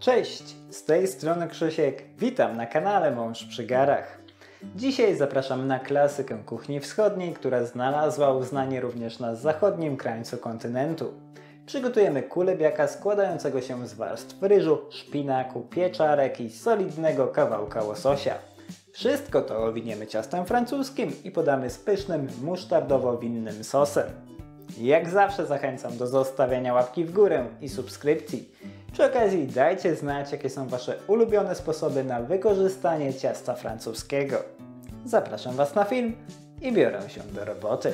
Cześć, z tej strony Krzysiek, witam na kanale Mąż przy garach. Dzisiaj zapraszam na klasykę kuchni wschodniej, która znalazła uznanie również na zachodnim krańcu kontynentu. Przygotujemy kulebiaka składającego się z warstw ryżu, szpinaku, pieczarek i solidnego kawałka łososia. Wszystko to owiniemy ciastem francuskim i podamy z pysznym musztardowo-winnym sosem. Jak zawsze zachęcam do zostawiania łapki w górę i subskrypcji. Przy okazji dajcie znać, jakie są Wasze ulubione sposoby na wykorzystanie ciasta francuskiego. Zapraszam Was na film i biorę się do roboty.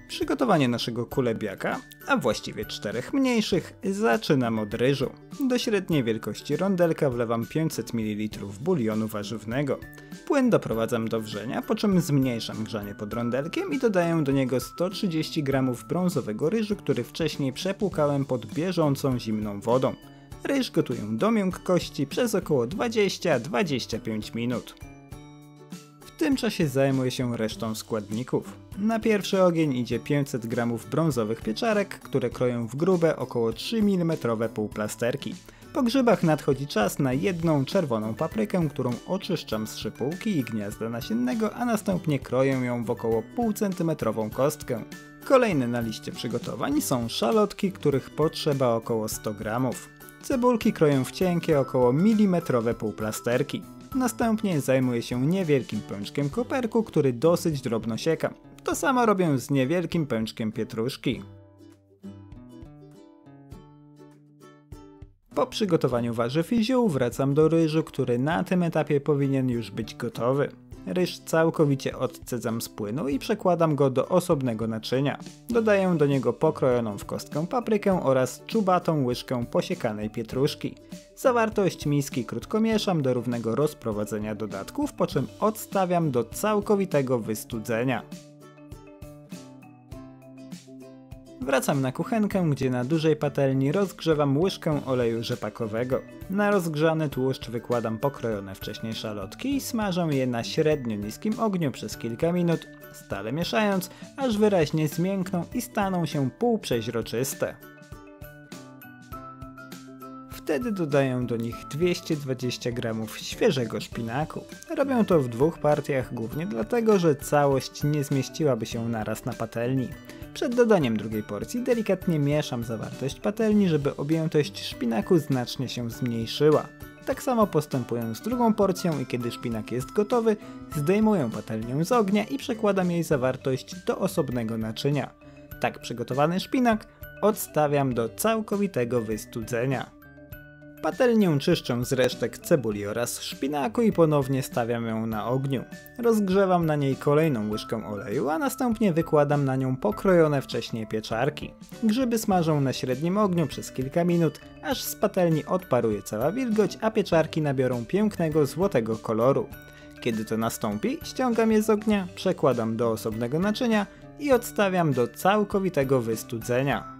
Przygotowanie naszego kulebiaka, a właściwie 4 mniejszych, zaczynam od ryżu. Do średniej wielkości rondelka wlewam 500 ml bulionu warzywnego. Płyn doprowadzam do wrzenia, po czym zmniejszam grzanie pod rondelkiem i dodaję do niego 130 g brązowego ryżu, który wcześniej przepłukałem pod bieżącą zimną wodą. Ryż gotuję do miękkości przez około 20-25 minut. W tym czasie zajmuję się resztą składników. Na pierwszy ogień idzie 500 g brązowych pieczarek, które kroję w grube około 3 mm półplasterki. Po grzybach nadchodzi czas na jedną czerwoną paprykę, którą oczyszczam z szypułki i gniazda nasiennego, a następnie kroję ją w około pół centymetrową kostkę. Kolejne na liście przygotowań są szalotki, których potrzeba około 100 g. Cebulki kroję w cienkie, około milimetrowe półplasterki. Następnie zajmuję się niewielkim pęczkiem koperku, który dosyć drobno siekam. To samo robię z niewielkim pęczkiem pietruszki. Po przygotowaniu warzyw i ziół wracam do ryżu, który na tym etapie powinien już być gotowy. Ryż całkowicie odcedzam z płynu i przekładam go do osobnego naczynia. Dodaję do niego pokrojoną w kostkę paprykę oraz czubatą łyżkę posiekanej pietruszki. Zawartość miski krótko mieszam do równego rozprowadzenia dodatków, po czym odstawiam do całkowitego wystudzenia. Wracam na kuchenkę, gdzie na dużej patelni rozgrzewam łyżkę oleju rzepakowego. Na rozgrzany tłuszcz wykładam pokrojone wcześniej szalotki i smażę je na średnio niskim ogniu przez kilka minut, stale mieszając, aż wyraźnie zmiękną i staną się półprzeźroczyste. Wtedy dodaję do nich 220 g świeżego szpinaku. Robię to w 2 partiach, głównie dlatego, że całość nie zmieściłaby się naraz na patelni. Przed dodaniem drugiej porcji delikatnie mieszam zawartość patelni, żeby objętość szpinaku znacznie się zmniejszyła. Tak samo postępuję z drugą porcją i kiedy szpinak jest gotowy, zdejmuję patelnię z ognia i przekładam jej zawartość do osobnego naczynia. Tak przygotowany szpinak odstawiam do całkowitego wystudzenia. Patelnię czyszczę z resztek cebuli oraz szpinaku i ponownie stawiam ją na ogniu. Rozgrzewam na niej kolejną łyżkę oleju, a następnie wykładam na nią pokrojone wcześniej pieczarki. Grzyby smażę na średnim ogniu przez kilka minut, aż z patelni odparuje cała wilgoć, a pieczarki nabiorą pięknego złotego koloru. Kiedy to nastąpi, ściągam je z ognia, przekładam do osobnego naczynia i odstawiam do całkowitego wystudzenia.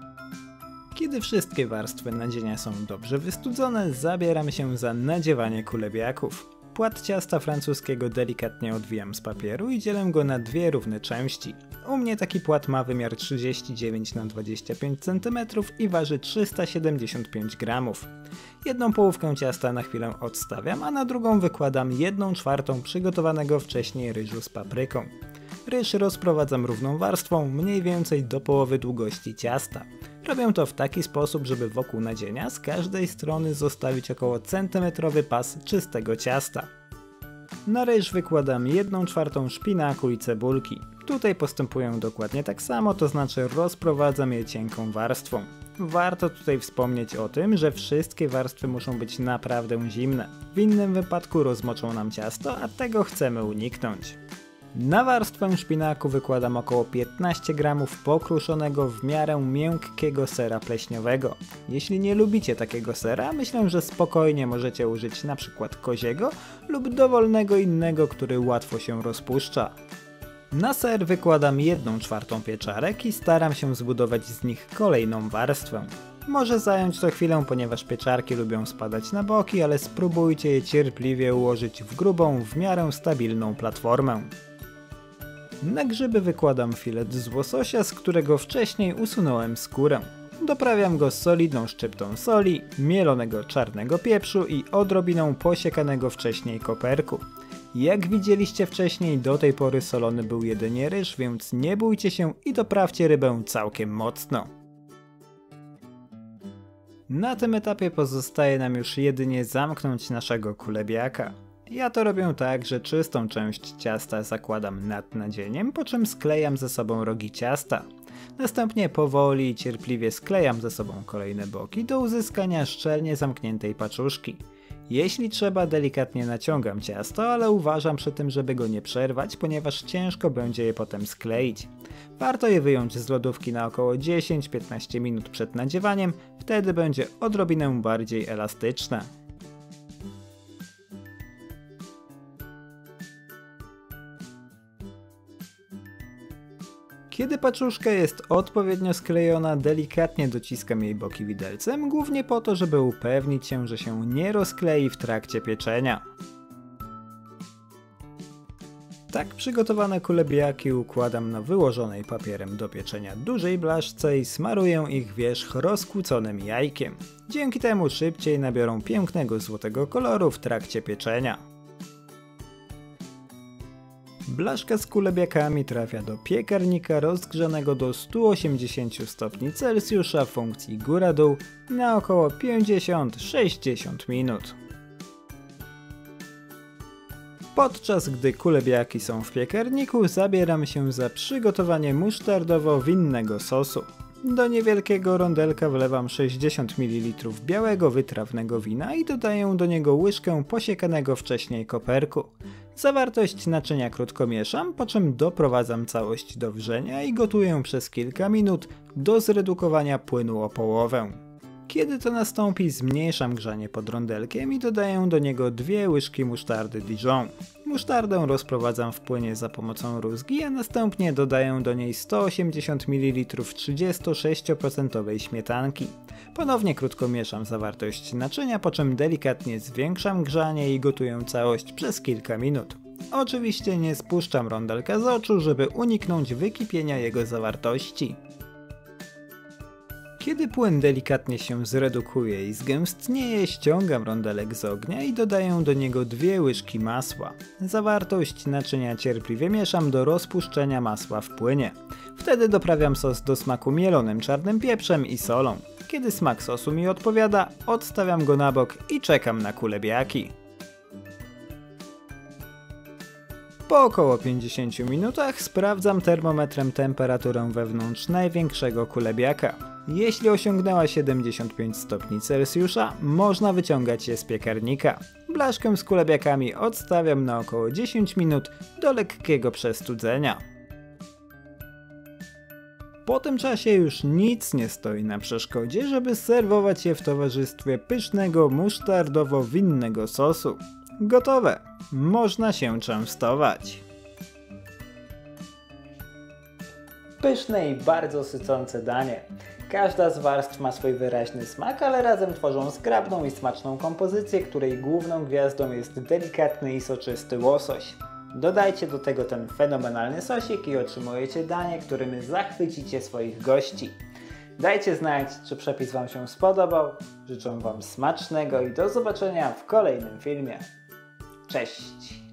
Kiedy wszystkie warstwy nadzienia są dobrze wystudzone, zabieram się za nadziewanie kulebiaków. Płat ciasta francuskiego delikatnie odwijam z papieru i dzielę go na 2 równe części. U mnie taki płat ma wymiar 39 na 25 cm i waży 375 g. Jedną połówkę ciasta na chwilę odstawiam, a na drugą wykładam 1/4 przygotowanego wcześniej ryżu z papryką. Ryż rozprowadzam równą warstwą, mniej więcej do połowy długości ciasta. Robię to w taki sposób, żeby wokół nadzienia z każdej strony zostawić około centymetrowy pas czystego ciasta. Na ryż wykładam 1/4 szpinaku i cebulki. Tutaj postępuję dokładnie tak samo, to znaczy rozprowadzam je cienką warstwą. Warto tutaj wspomnieć o tym, że wszystkie warstwy muszą być naprawdę zimne. W innym wypadku rozmoczą nam ciasto, a tego chcemy uniknąć. Na warstwę szpinaku wykładam około 15 g pokruszonego w miarę miękkiego sera pleśniowego. Jeśli nie lubicie takiego sera, myślę, że spokojnie możecie użyć np. koziego lub dowolnego innego, który łatwo się rozpuszcza. Na ser wykładam 1/4 pieczarek i staram się zbudować z nich kolejną warstwę. Może zająć to chwilę, ponieważ pieczarki lubią spadać na boki, ale spróbujcie je cierpliwie ułożyć w grubą, w miarę stabilną platformę. Na grzyby wykładam filet z łososia, z którego wcześniej usunąłem skórę. Doprawiam go solidną szczyptą soli, mielonego czarnego pieprzu i odrobiną posiekanego wcześniej koperku. Jak widzieliście wcześniej, do tej pory solony był jedynie ryż, więc nie bójcie się i doprawcie rybę całkiem mocno. Na tym etapie pozostaje nam już jedynie zamknąć naszego kulebiaka. Ja to robię tak, że czystą część ciasta zakładam nad nadzieniem, po czym sklejam ze sobą rogi ciasta. Następnie powoli i cierpliwie sklejam ze sobą kolejne boki do uzyskania szczelnie zamkniętej paczuszki. Jeśli trzeba, delikatnie naciągam ciasto, ale uważam przy tym, żeby go nie przerwać, ponieważ ciężko będzie je potem skleić. Warto je wyjąć z lodówki na około 10-15 minut przed nadziewaniem, wtedy będzie odrobinę bardziej elastyczne. Kiedy paczuszka jest odpowiednio sklejona, delikatnie dociskam jej boki widelcem, głównie po to, żeby upewnić się, że się nie rozklei w trakcie pieczenia. Tak przygotowane kulebiaki układam na wyłożonej papierem do pieczenia dużej blaszce i smaruję ich wierzch rozkłóconym jajkiem. Dzięki temu szybciej nabiorą pięknego złotego koloru w trakcie pieczenia. Blaszka z kulebiakami trafia do piekarnika rozgrzanego do 180 stopni Celsjusza w funkcji góra-dół na około 50-60 minut. Podczas gdy kulebiaki są w piekarniku, zabieram się za przygotowanie musztardowo-winnego sosu. Do niewielkiego rondelka wlewam 60 ml białego wytrawnego wina i dodaję do niego łyżkę posiekanego wcześniej koperku. Zawartość naczynia krótko mieszam, po czym doprowadzam całość do wrzenia i gotuję przez kilka minut do zredukowania płynu o połowę. Kiedy to nastąpi, zmniejszam grzanie pod rondelkiem i dodaję do niego 2 łyżki musztardy Dijon. Musztardę rozprowadzam w płynie za pomocą rózgi, a następnie dodaję do niej 180 ml 36% śmietanki. Ponownie krótko mieszam zawartość naczynia, po czym delikatnie zwiększam grzanie i gotuję całość przez kilka minut. Oczywiście nie spuszczam rondelka z oczu, żeby uniknąć wykipienia jego zawartości. Kiedy płyn delikatnie się zredukuje i zgęstnieje, ściągam rondelek z ognia i dodaję do niego 2 łyżki masła. Zawartość naczynia cierpliwie mieszam do rozpuszczenia masła w płynie. Wtedy doprawiam sos do smaku mielonym czarnym pieprzem i solą. Kiedy smak sosu mi odpowiada, odstawiam go na bok i czekam na kulebiaki. Po około 50 minutach sprawdzam termometrem temperaturę wewnątrz największego kulebiaka. Jeśli osiągnęła 75 stopni Celsjusza, można wyciągać je z piekarnika. Blaszkę z kulebiakami odstawiam na około 10 minut do lekkiego przestudzenia. Po tym czasie już nic nie stoi na przeszkodzie, żeby serwować je w towarzystwie pysznego musztardowo-winnego sosu. Gotowe! Można się częstować. Pyszne i bardzo sycące danie. Każda z warstw ma swój wyraźny smak, ale razem tworzą zgrabną i smaczną kompozycję, której główną gwiazdą jest delikatny i soczysty łosoś. Dodajcie do tego ten fenomenalny sosik i otrzymujecie danie, którym zachwycicie swoich gości. Dajcie znać, czy przepis Wam się spodobał. Życzę Wam smacznego i do zobaczenia w kolejnym filmie. Cześć!